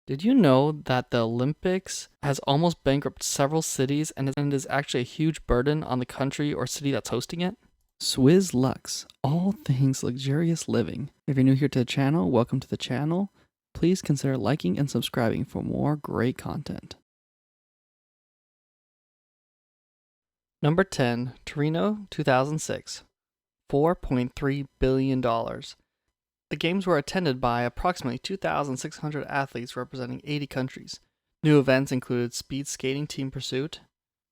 Did you know that the Olympics has almost bankrupted several cities and is actually a huge burden on the country or city that's hosting it? Swizz Lux, all things luxurious living. If you're new here to the channel, welcome to the channel. Please consider liking and subscribing for more great content. Number 10, Torino, 2006. $4.3 billion. The games were attended by approximately 2,600 athletes representing 80 countries. New events included speed skating team pursuit,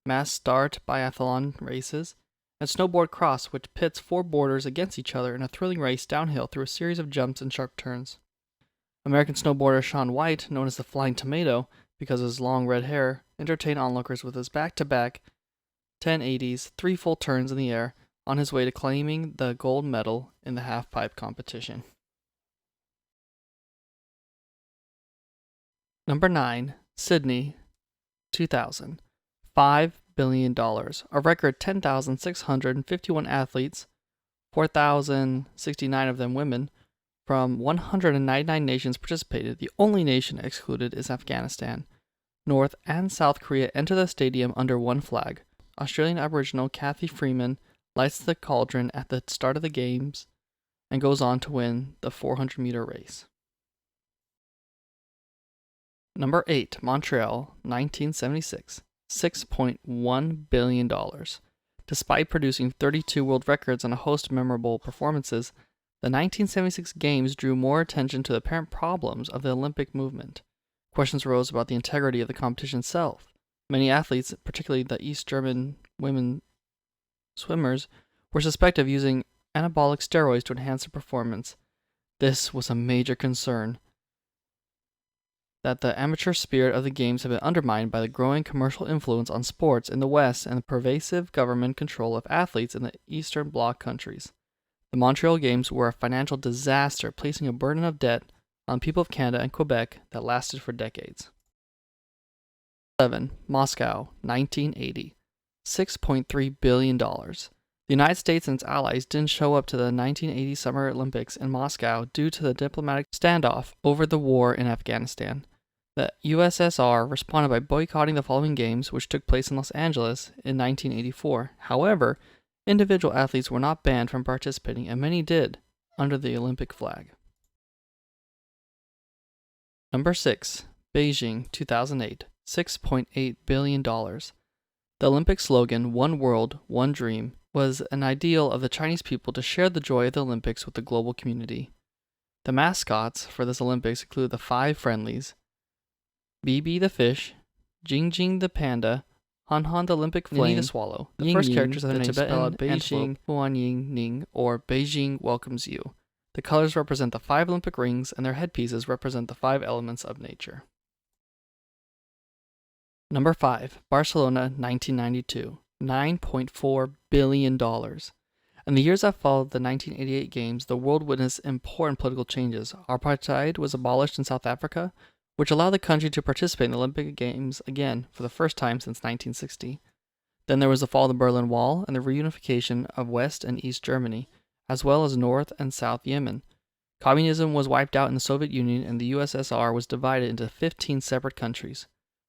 mass start biathlon races, and snowboard cross, which pits four boarders against each other in a thrilling race downhill through a series of jumps and sharp turns. American snowboarder Shaun White, known as the Flying Tomato because of his long red hair, entertained onlookers with his back-to-back 1080s, three full turns in the air, on his way to claiming the gold medal in the halfpipe competition. Number 9, Sydney, 2000. $5 billion. A record 10,651 athletes, 4,069 of them women, from 199 nations participated. The only nation excluded is Afghanistan. North and South Korea enter the stadium under one flag. Australian Aboriginal Kathy Freeman lights the cauldron at the start of the games and goes on to win the 400-meter race. Number 8, Montreal, 1976. $6.1 billion. Despite producing 32 world records and a host of memorable performances, the 1976 Games drew more attention to the apparent problems of the Olympic movement. Questions arose about the integrity of the competition itself. Many athletes, particularly the East German women swimmers, were suspected of using anabolic steroids to enhance their performance. This was a major concern, that the amateur spirit of the games had been undermined by the growing commercial influence on sports in the West and the pervasive government control of athletes in the Eastern Bloc countries. The Montreal Games were a financial disaster, placing a burden of debt on people of Canada and Quebec that lasted for decades. 7. Moscow, 1980. $6.3 billion. The United States and its allies didn't show up to the 1980 Summer Olympics in Moscow due to the diplomatic standoff over the war in Afghanistan. The USSR responded by boycotting the following games, which took place in Los Angeles in 1984. However, individual athletes were not banned from participating, and many did, under the Olympic flag. Number 6, Beijing, 2008. $6.8 billion. The Olympic slogan, "One World, One Dream," was an ideal of the Chinese people to share the joy of the Olympics with the global community. The mascots for this Olympics include the 5 friendlies: Bibi the fish, Jing Jing the panda, Han Han the Olympic flame, Nini the swallow. The first characters of the name spell out Beijing, Huan Ying Ning, or Beijing welcomes you. The colors represent the 5 Olympic rings, and their headpieces represent the 5 elements of nature. Number 5, Barcelona, 1992. $9.4 billion. In the years that followed the 1988 Games, the world witnessed important political changes. Apartheid was abolished in South Africa, which allowed the country to participate in the Olympic Games again for the first time since 1960. Then there was the fall of the Berlin Wall and the reunification of West and East Germany, as well as North and South Yemen. Communism was wiped out in the Soviet Union, and the USSR was divided into 15 separate countries.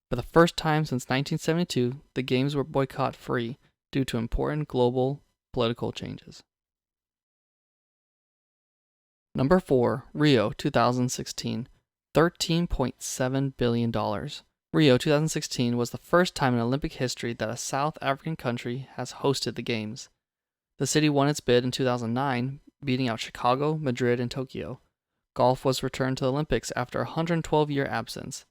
For the first time since 1972, the Games were boycott-free due to important global political changes. Number 4, Rio, 2016. $13.7 billion. Rio 2016 was the first time in Olympic history that a South African country has hosted the Games. The city won its bid in 2009, beating out Chicago, Madrid, and Tokyo. Golf was returned to the Olympics after a 112-year absence.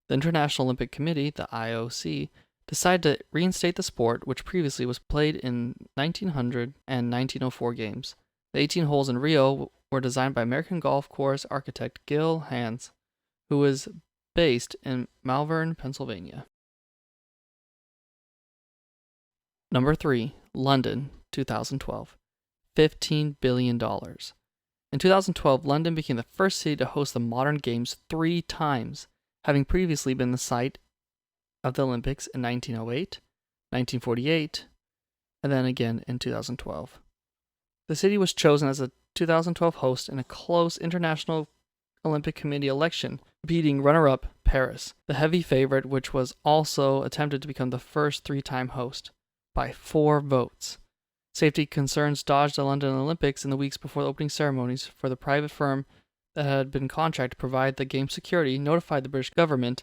The International Olympic Committee, the IOC, decided to reinstate the sport, which previously was played in 1900 and 1904 games. The 18 holes in Rio were designed by American golf course architect Gil Hanse, who was based in Malvern, Pennsylvania. Number 3, London, 2012. $15 billion. In 2012, London became the first city to host the modern games 3 times, having previously been the site of the Olympics in 1908, 1948, and then again in 2012. The city was chosen as a 2012 host in a close international Olympic Committee election, beating runner-up Paris, the heavy favorite, which was also attempted to become the first three-time host, by 4 votes. Safety concerns dodged the London Olympics in the weeks before the opening ceremonies, for the private firm that had been contracted to provide the game's security notified the British government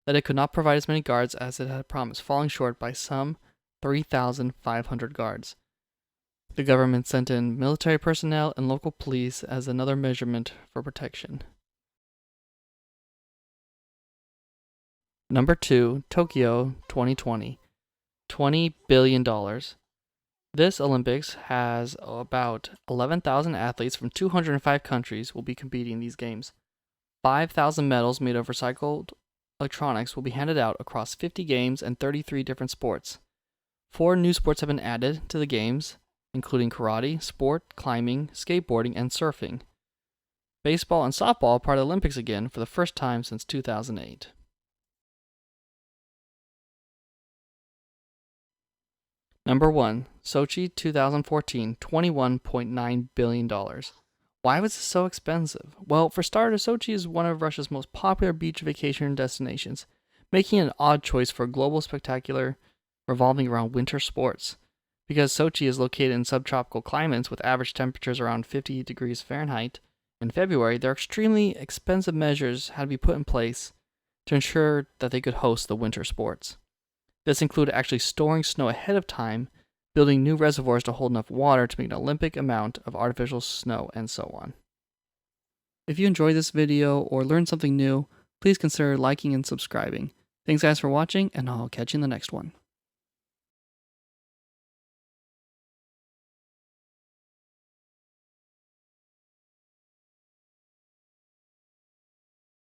that it could not provide as many guards as it had promised, falling short by some 3,500 guards. The government sent in military personnel and local police as another measurement for protection. Number 2, Tokyo 2020. $20 billion. This Olympics has about 11,000 athletes from 205 countries will be competing in these games. 5,000 medals made of recycled electronics will be handed out across 50 games and 33 different sports. 4 new sports have been added to the games, including karate, sport, climbing, skateboarding, and surfing. Baseball and softball are part of the Olympics again for the first time since 2008. Number 1, Sochi 2014, $21.9 billion. Why was this so expensive? Well, for starters, Sochi is one of Russia's most popular beach vacation destinations, making it an odd choice for a global spectacular revolving around winter sports. Because Sochi is located in subtropical climates with average temperatures around 50 degrees Fahrenheit in February, their extremely expensive measures had to be put in place to ensure that they could host the winter sports. This included actually storing snow ahead of time, building new reservoirs to hold enough water to make an Olympic amount of artificial snow, and so on. If you enjoyed this video or learned something new, please consider liking and subscribing. Thanks guys for watching, and I'll catch you in the next one.